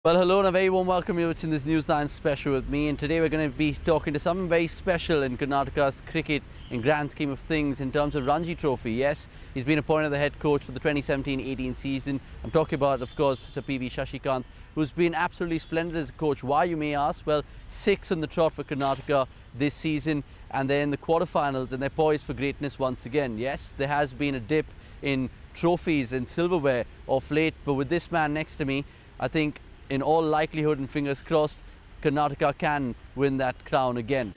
Well, hello and a very warm welcome. You're watching this Newsline special with me, and today we're going to be talking to someone very special in Karnataka's cricket in grand scheme of things in terms of Ranji Trophy. Yes, he's been appointed the head coach for the 2017-18 season. I'm talking about, of course, Mr. PV Shashikanth, who's been absolutely splendid as a coach. Why, you may ask? Well, 6 on the trot for Karnataka this season, and they're in the quarterfinals and they're poised for greatness once again. Yes, there has been a dip in trophies and silverware of late, but with this man next to me, I think in all likelihood and fingers crossed, Karnataka can win that crown again.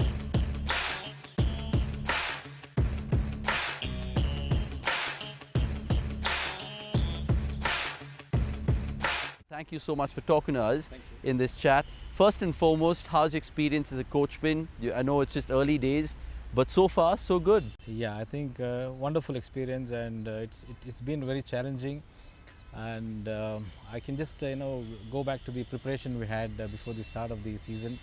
Thank you so much for talking to us in this chat. First and foremost, how's your experience as a coach been? I know it's just early days, but so far so good. Yeah, I think wonderful experience, and it's been very challenging. And I can just go back to the preparation we had before the start of the season.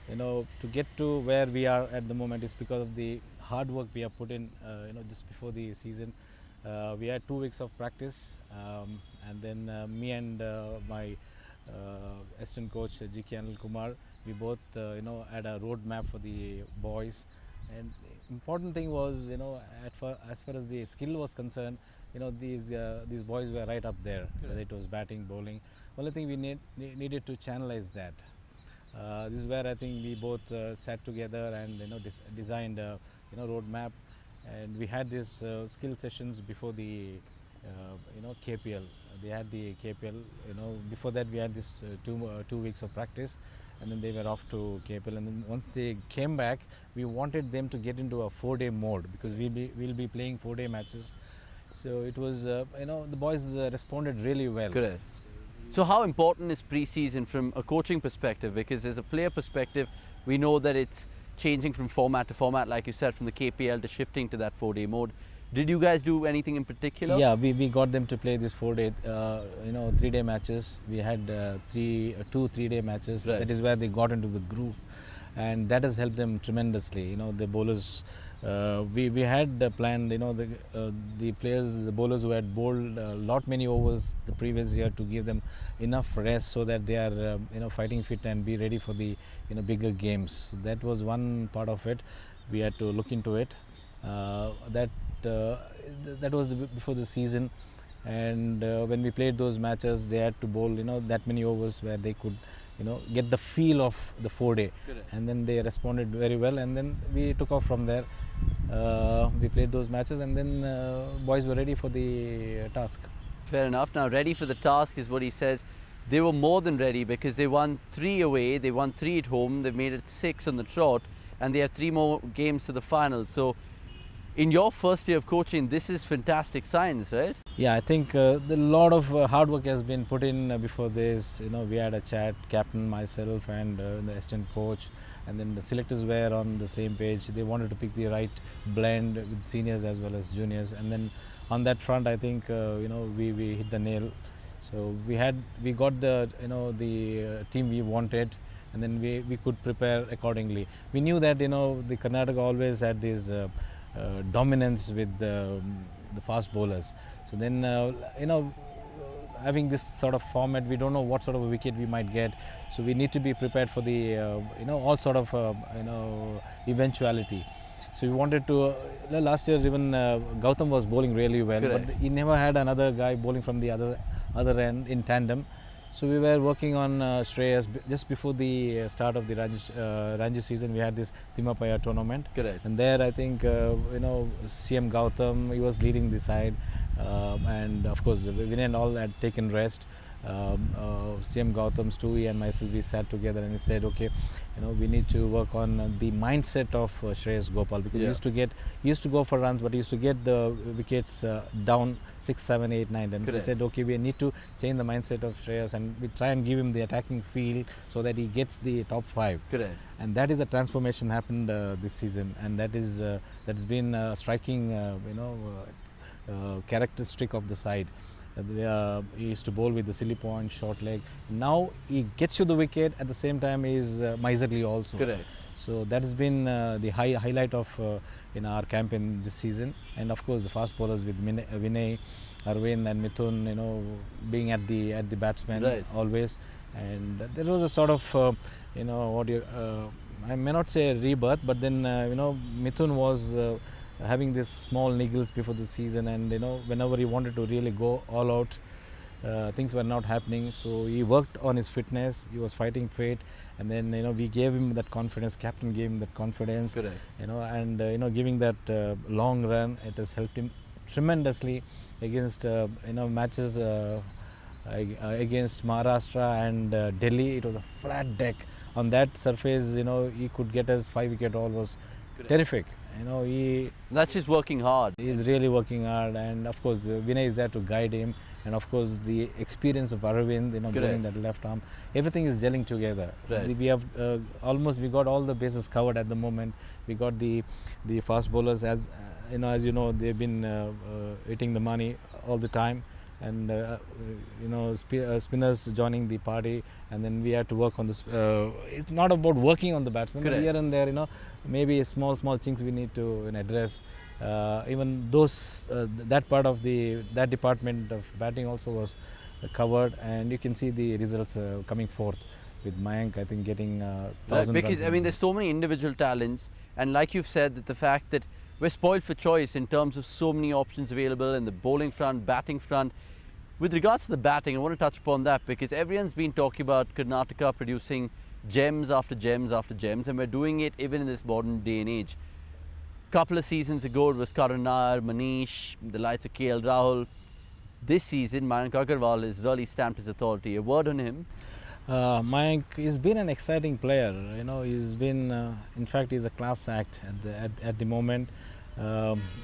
To get to where we are at the moment is because of the hard work we have put in. Just before the season, we had 2 weeks of practice, and then me and my assistant coach GK Anil Kumar, we both had a roadmap for the boys. And important thing was, as far as the skill was concerned, these boys were right up there, whether it was batting, bowling. Only thing we needed to channelize that. This is where I think we both sat together and designed a roadmap, and we had these skill sessions before the KPL. They had the KPL. Before that we had this 2 weeks of practice, and then they were off to KPL. And then once they came back, we wanted them to get into a 4-day mode, because we'll be playing 4-day matches. So it was, the boys responded really well. Correct. So how important is pre-season from a coaching perspective? Because as a player perspective, we know that it's changing from format to format, like you said, from the KPL to shifting to that 4-day mode. Did you guys do anything in particular? Yeah, we got them to play this 4-day, 3-day matches. We had 2 3-day matches. Right. That is where they got into the groove, and that has helped them tremendously. The bowlers, we had planned, the players, the bowlers who had bowled many overs the previous year, to give them enough rest so that they are, fighting fit and be ready for the, bigger games. So that was one part of it. We had to look into it. That was before the season, and when we played those matches, they had to bowl that many overs where they could get the feel of the 4-day. And then they responded very well, and then we took off from there. We played those matches, and then boys were ready for the task. Fair enough. Now, ready for the task is what he says. They were more than ready, because they won 3 away, they won 3 at home, they've made it 6 on the trot, and they have 3 more games to the final. So in your first year of coaching, this is fantastic signs, right? Yeah, I think a lot of hard work has been put in before this. We had a chat, captain, myself, and the assistant coach, and then the selectors were on the same page. They wanted to pick the right blend with seniors as well as juniors, and then on that front, I think we hit the nail. So we got the the team we wanted, and then we could prepare accordingly. We knew that the Karnataka always had this dominance with the fast bowlers. So then having this sort of format, we don't know what sort of a wicket we might get. So we need to be prepared for the all sort of eventuality. So we wanted to. Last year even Gautam was bowling really well. Correct. But he never had another guy bowling from the other end in tandem. So we were working on Shreyas. Just before the start of the Ranji season, we had this Timapaya tournament. Correct. And there I think CM Gautam, he was leading the side, and of course Vinay and all had taken rest. CM Gautam, Stewie and myself, we sat together and we said, okay, we need to work on the mindset of Shreyas Gopal, because he used to go for runs, but he used to get the wickets down 6, 7, 8, 9. And we said, okay, we need to change the mindset of Shreyas, and we try and give him the attacking feel so that he gets the top 5. Correct. And that is a transformation happened this season, and that has been a striking characteristic of the side. He used to bowl with the silly point, short leg. Now he gets to the wicket, at the same time he is miserly also. Correct. So that has been the highlight of in our campaign this season. And of course the fast bowlers with Vinay, Arvind and Mithun, being at the batsman always. and there was a sort of I may not say a rebirth, but then Mithun was having this small niggles before the season, and whenever he wanted to really go all out, things were not happening. So he worked on his fitness. He was fighting fate, and then we gave him that confidence. Captain gave him that confidence. Correct. And giving that long run, it has helped him tremendously against matches against Maharashtra and Delhi. It was a flat deck. On that surface, he could get us 5-wicket haul. Was terrific. That's just working hard. He's really working hard, and of course Vinay is there to guide him, and of course the experience of Aravind, bowling that left arm, everything is gelling together. Right. We have we got all the bases covered at the moment. We got the fast bowlers, as they've been eating the money all the time, and spinners joining the party, and then we had to work on this. It's not about working on the batsman, but here and there, maybe small chinks we need to address. Even those that part of that department of batting also was covered, and you can see the results coming forth with Mayank, I think, getting 1,000 because runs. there's so many individual talents, and like you've said, that the fact that we're spoiled for choice in terms of so many options available in the bowling front, batting front. With regards to the batting, I want to touch upon that because everyone's been talking about Karnataka producing gems after gems after gems, and we're doing it even in this modern day and age. Couple of seasons ago, it was Karan Nair, Manish, the likes of KL Rahul. This season, Mayank Agarwal has really stamped his authority. A word on him? Mayank has been an exciting player. He's been, in fact, he's a class act at the moment.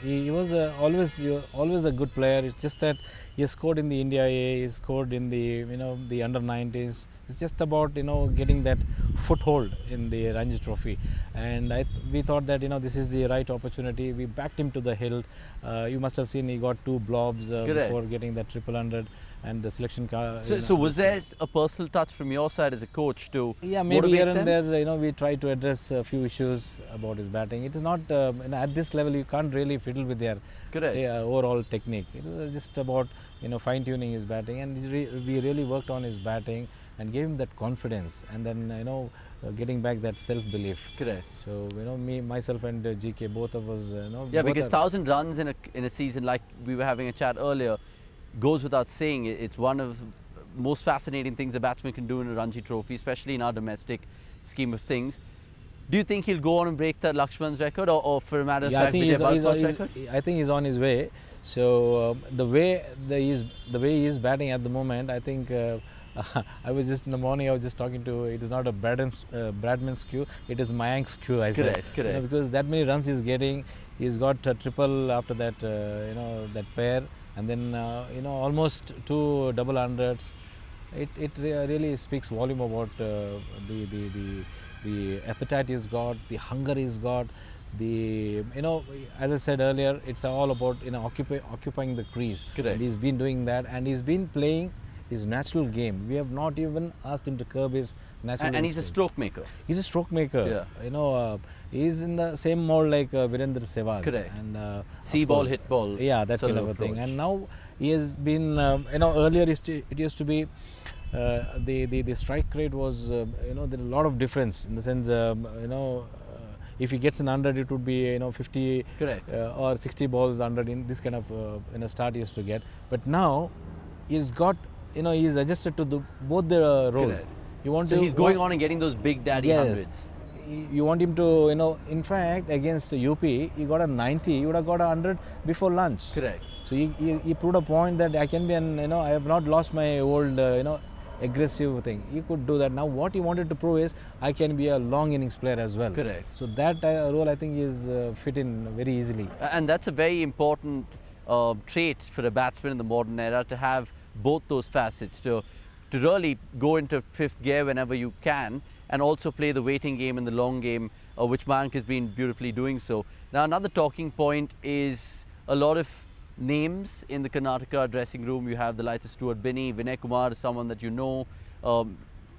He was always a good player. It's just that he scored in the India A, he scored in the under 90s. It's just about getting that foothold in the Ranji Trophy, and we thought that this is the right opportunity. We backed him to the hill. You must have seen he got 2 blobs before getting that 100, and the selection car. So was there a personal touch from your side as a coach to maybe here and there, we try to address a few issues about his batting. It is not, at this level, you can't really fiddle with their overall technique. It was just about, fine-tuning his batting, and we really worked on his batting and gave him that confidence, and then, getting back that self-belief. Correct. So, myself and GK, both of us, because 1,000 runs in a season, like we were having a chat earlier, goes without saying. It's one of the most fascinating things a batsman can do in a Ranji Trophy, especially in our domestic scheme of things. Do you think he'll go on and break that Lakshman's record, or for a matter of fact, Vijay Balkar's record? I think he's on his way. So the way he is batting at the moment, I think. I was just in the morning. I was just talking to. It is not a Bradman's cue. It is Mayank's cue. I said, correct. Because that many runs he's getting. He's got a triple after that. That pair. And then almost 2 double hundreds. It really speaks volume about the appetite he's got, the hunger he's got, as I said earlier, it's all about occupying the crease. Correct. And he's been doing that, and he's been playing his natural game. We have not even asked him to curb his natural. And he's a stroke maker. He's a stroke maker. Yeah. He's in the same mold like Virendra Sehwag. Correct. And see ball, hit ball. Yeah, that kind of a thing. And now he has been. Earlier it used to be. The strike rate was. There a lot of difference in the sense. If he gets an 100, it would be 50 or 60 balls 100 in this kind of start he used to get. But now he's got. He's adjusted to both the roles. So he's going on and getting those big daddy hundreds. You want him to, in fact, against UP, he got a 90. He would have got a 100 before lunch. Correct. So he proved a point that I can be I have not lost my old, aggressive thing. He could do that. Now what he wanted to prove is I can be a long innings player as well. Correct. So that role I think is fit in very easily. And that's a very important trait for a batsman in the modern era, to have both those facets, to really go into 5th gear whenever you can, and also play the waiting game and the long game, which Mayank has been beautifully doing so. Now another talking point is a lot of names in the Karnataka dressing room. You have the likes of Stuart Binney, Vinay Kumar is someone that you know.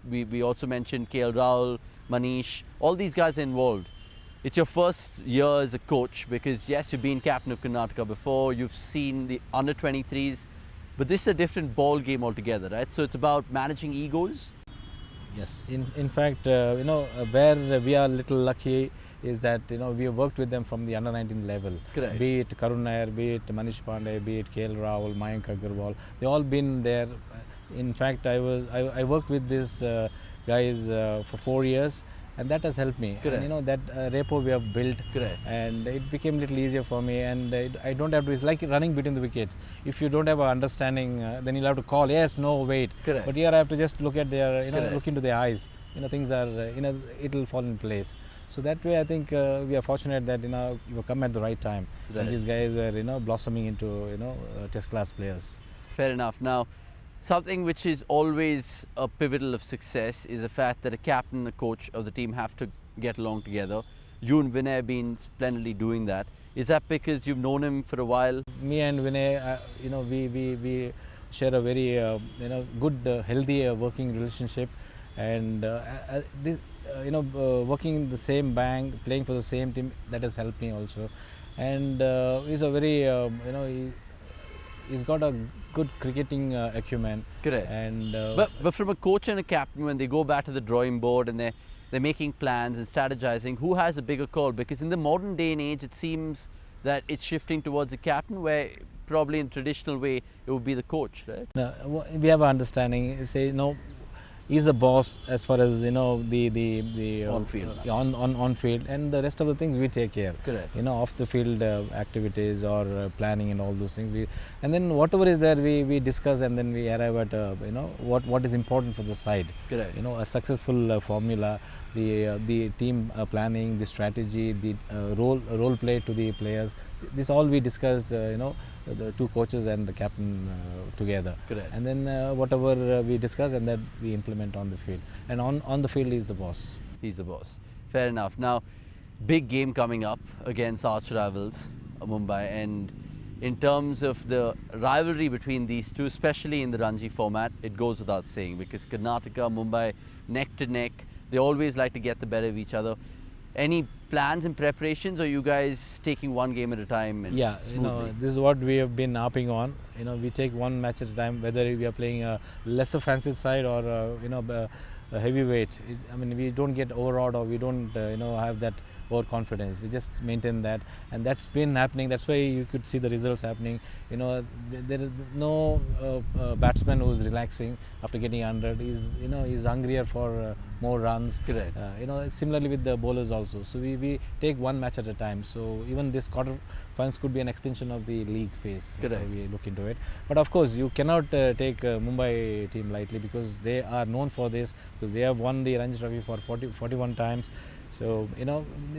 We also mentioned KL Rahul, Manish. All these guys are involved. It's your first year as a coach because yes, you've been captain of Karnataka before. You've seen the under 23s. But this is a different ball game altogether, right? So it's about managing egos. Yes, in fact, where we are little lucky is that we have worked with them from the under 19 level. Correct. Be it Karun Nair, be it Manish Pandey, be it KL Rahul, Mayank Agarwal, they all been there. In fact, I worked with these guys for 4 years, and that has helped me. Correct. And that rapport we have built, Correct. and it became a little easier for me. And I don't have to. It's like running between the wickets. If you don't have an understanding, then you'll have to call. Yes, no, wait. Correct. But here I have to just look at their, Correct. look into their eyes. Things are, it'll fall in place. So that way, I think we are fortunate that you come at the right time. Right. And these guys were blossoming into test class players. Fair enough. Now, something which is always a pivotal of success is the fact that a captain and a coach of the team have to get along together. You and Vinay have been splendidly doing that. Is that because you've known him for a while? Me and Vinay, we share a very good, healthy working relationship, and working in the same bank, playing for the same team, that has helped me also. And he's a very he's got a good cricketing acumen. Correct. And but from a coach and a captain, when they go back to the drawing board and they're making plans and strategizing, who has a bigger call? Because in the modern day and age, it seems that it's shifting towards the captain, where probably in traditional way it would be the coach, right? No, we have an understanding. Say he's the boss as far as the On field. on field, and the rest of the things we take care. Correct. Off the field activities or planning and all those things. And then whatever is there, we discuss, and then we arrive at what is important for the side. Correct. A successful formula, the team planning, the strategy, the role play to the players. This all we discussed. The two coaches and the captain together. Correct. And then whatever we discuss, and that we implement on the field. And on the field, he's the boss. He's the boss. Fair enough. Now, big game coming up against arch rivals, Mumbai, and in terms of the rivalry between these two, especially in the Ranji format, it goes without saying, because Karnataka, Mumbai, neck to neck, they always like to get the better of each other. Any plans and preparations, or you guys taking one game at a time? And yeah, smoothly? this is what we have been harping on. We take one match at a time, whether we are playing a lesser fancied side or a heavyweight. We don't get overawed, or we don't have that overconfidence. We just maintain that, and that's been happening. That's why you could see the results happening. There is no batsman who's relaxing after getting 100. He's hungrier for more runs. Correct. Similarly with the bowlers also. So we take one match at a time. So even this quarter finals could be an extension of the league phase. That's how we look into it. But of course, you cannot take Mumbai team lightly, because they are known for this, because they have won the Ranji Trophy for 41 times. So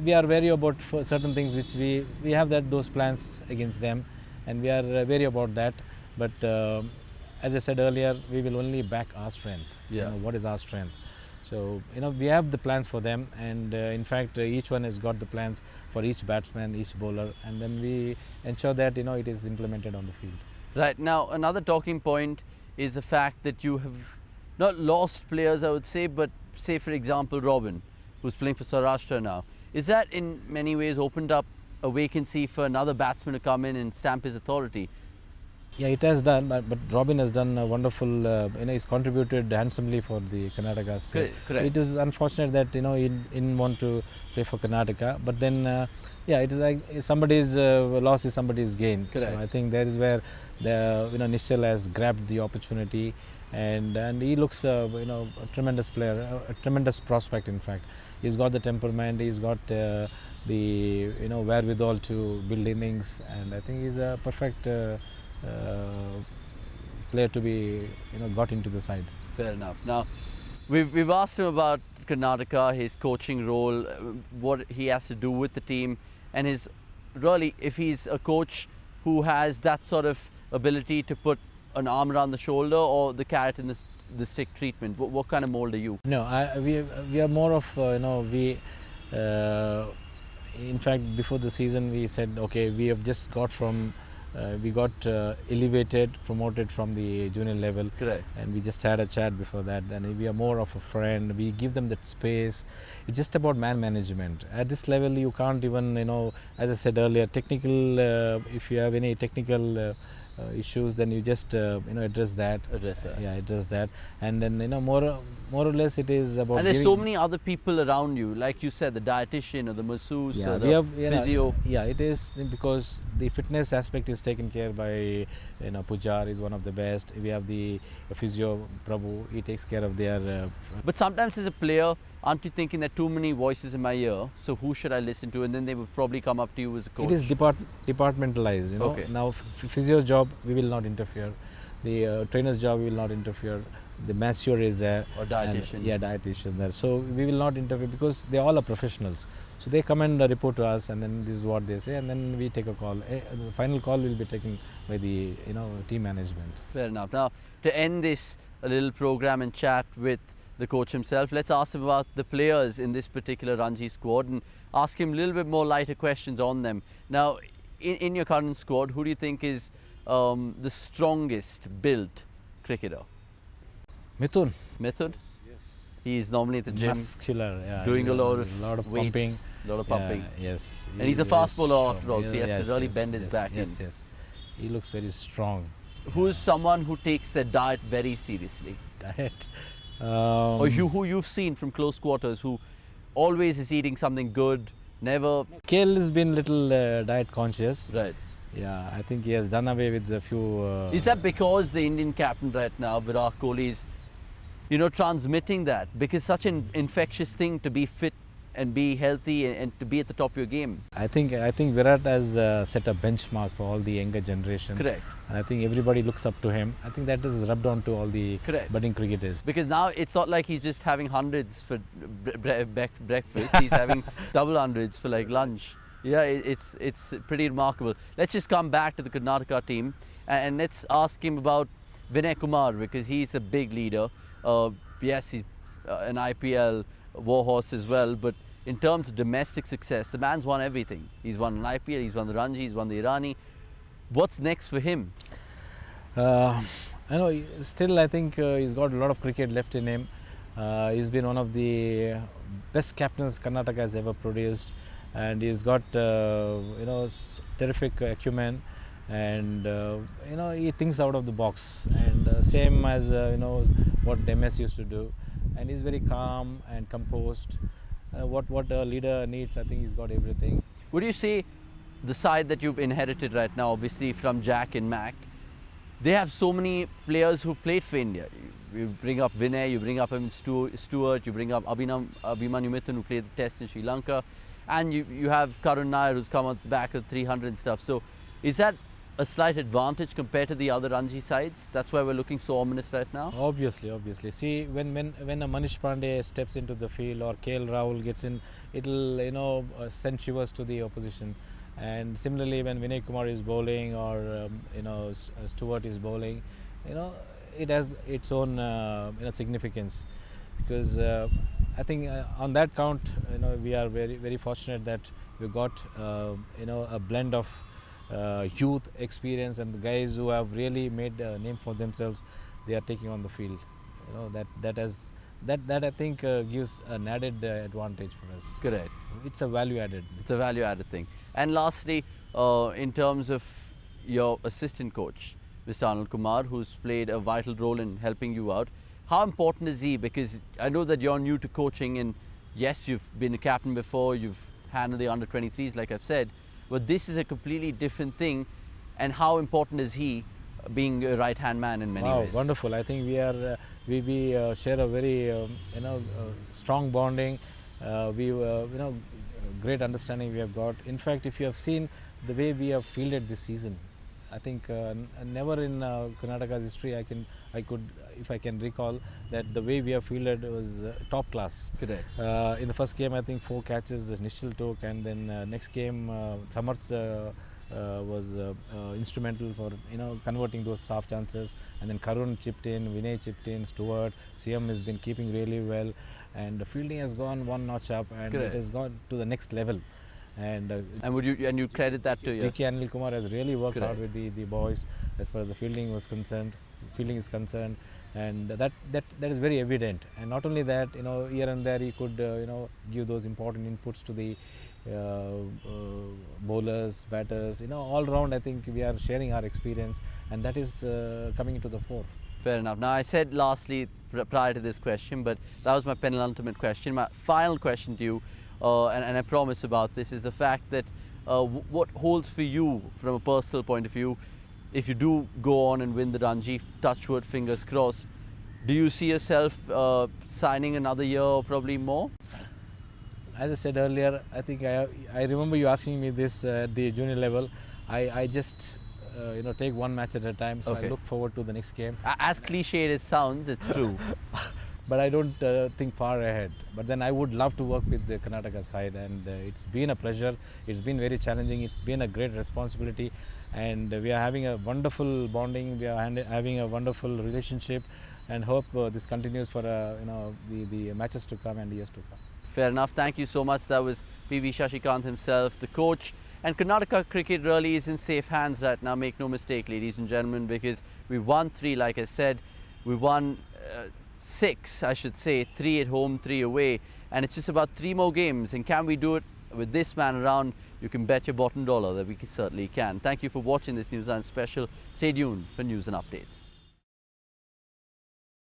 we are wary about certain things which we have those plans against them, and we are wary about that. But as I said earlier, we will only back our strength. Yeah. What is our strength? So we have the plans for them, and in fact each one has got the plans for each batsman, each bowler, and then we ensure that it is implemented on the field. Right. Now, another talking point is the fact that you have not lost players, I would say, but say for example Robin, who's playing for Saurashtra now. Is that in many ways opened up a vacancy for another batsman to come in and stamp his authority? Yeah, it has done, but Robin has done a wonderful, he's contributed handsomely for the Karnataka state. Correct. It is unfortunate that, he didn't want to play for Karnataka, but then, it is like somebody's loss is somebody's gain. Correct. So I think that is where Nischal has grabbed the opportunity, and he looks, a tremendous player, a tremendous prospect in fact. He's got the temperament, he's got the wherewithal to build innings, and I think he's a perfect player to be got into the side. Fair enough. Now, we've asked him about Karnataka, his coaching role, what he has to do with the team, and if he's a coach who has that sort of ability to put an arm around the shoulder, or the carrot in the stick treatment. What kind of mold are you? No, we are more of in fact before the season we said, okay, we have just got from we got elevated, promoted from the junior level. Correct. And we just had a chat before that, and we are more of a friend. We give them that space. It's just about man management. At this level you can't even, as I said earlier, technical, if you have any technical issues, then you just address that. Address that. Yeah, address that, and then more or less it is about. And there's so many other people around you, like you said, the dietitian or the masseuse or the physio. Yeah, it is because the fitness aspect is taken care by Pujar is one of the best. We have the physio Prabhu, he takes care of their. But sometimes as a player, aren't you thinking that too many voices in my ear? So who should I listen to? And then they would probably come up to you as a coach. It is departmentalized. Okay. Now physio's job we will not interfere. The trainer's job we will not interfere. The masseur is there. Or dietitian. Yeah, dietitian there. So we will not interfere because they all are professionals. So they come and report to us, and then this is what they say, and then we take a call. The final call will be taken by the team management. Fair enough. Now to end this little program and chat with the coach himself, let's ask him about the players in this particular Ranji squad and ask him a little bit more lighter questions on them. Now, in your current squad, who do you think is the strongest built cricketer? Mithun. Mithun? Yes. He's normally at the gym, muscular, yeah, doing a lot of weights, pumping. A lot of pumping. Yeah, yes. And he's a fast bowler after all, so he has to really bend his back in. Yes. He looks very strong. Who's someone who takes their diet very seriously? Diet. Or who you've seen from close quarters, who always is eating something good, never. KL has been little diet conscious. Right. Yeah, I think he has done away with a few. Is that because the Indian captain right now, Virat Kohli, is, transmitting that? Because such an infectious thing to be fit and be healthy and to be at the top of your game. I think Virat has set a benchmark for all the younger generation. Correct. And I think everybody looks up to him. I think that is rubbed on to all the budding cricketers. Because now it's not like he's just having hundreds for breakfast. He's having double hundreds for like lunch. Yeah, it's pretty remarkable. Let's just come back to the Karnataka team and let's ask him about Vinay Kumar, because he's a big leader. Yes, he's an IPL warhorse as well, but in terms of domestic success, the man's won everything. He's won an IPL, he's won the Ranji, he's won the Irani. What's next for him? I know, still I think he's got a lot of cricket left in him. He's been one of the best captains Karnataka has ever produced, and he's got terrific acumen, and he thinks out of the box, and same as what MS used to do, and he's very calm and composed. What a leader needs, I think he's got everything. Would you say the side that you've inherited right now, obviously from Jack and Mac, they have so many players who've played for India? You bring up Vinay, you bring up Stewart, you bring up Abhimanyu Mithun, who played the Test in Sri Lanka, and you have Karun Nair, who's come on the back of 300 and stuff. So is that a slight advantage compared to the other Ranji sides? That's why we're looking so ominous right now? Obviously. See, when a Manish Pandey steps into the field or KL Rahul gets in, it'll send shivers to the opposition. And similarly, when Vinay Kumar is bowling or Stewart is bowling, it has its own significance, because I think on that count, we are very, very fortunate that we got a blend of youth experience, and the guys who have really made a name for themselves, they are taking on the field. That I think gives an added advantage for us. Correct. It's a value added. It's a value added thing. And lastly, in terms of your assistant coach, Mr. Anil Kumar, who's played a vital role in helping you out, how important is he? Because I know that you're new to coaching, and yes, you've been a captain before, you've handled the under-23s like I've said, but this is a completely different thing. And how important is he, being a right-hand man in many ways? Wonderful. I think we are we share a very strong bonding. Great understanding we have got. In fact, if you have seen the way we have fielded this season, I think never in Karnataka's history if I can recall that the way we have fielded was top class. Correct. In the first game, I think 4 catches Nishchal took, and then next game Samarth was instrumental for converting those half chances, and then Karun chipped in, Vinay chipped in, Stewart, CM has been keeping really well, and the fielding has gone one notch up, and Correct. it has gone to the next level. And you credit that to you? GK Anil Kumar has really worked Correct. hard with the boys as far as the fielding is concerned, and that is very evident. And not only that, here and there he could give those important inputs to the bowlers, batters, all round. I think we are sharing our experience, and that is coming into the fore. Fair enough. Now, I said lastly prior to this question, but that was my penultimate question. My final question to you, and I promise about this, is the fact that what holds for you from a personal point of view, if you do go on and win the Ranji, touch wood, fingers crossed, do you see yourself signing another year or probably more? As I said earlier, I think I remember you asking me this at the junior level. I just take one match at a time, so Okay. I look forward to the next game. As cliched as it sounds, it's true. But I don't think far ahead. But then I would love to work with the Karnataka side, and it's been a pleasure. It's been very challenging. It's been a great responsibility, and we are having a wonderful bonding. We are having a wonderful relationship, and hope this continues for the matches to come and years to come. Fair enough. Thank you so much. That was PV Shashikanth himself, the coach. And Karnataka cricket really is in safe hands right now. Make no mistake, ladies and gentlemen, because we won 3, like I said. We won 6, I should say, 3 at home, 3 away. And it's just about 3 more games. And can we do it with this man around? You can bet your bottom dollar that we certainly can. Thank you for watching this News and Special. Stay tuned for news and updates.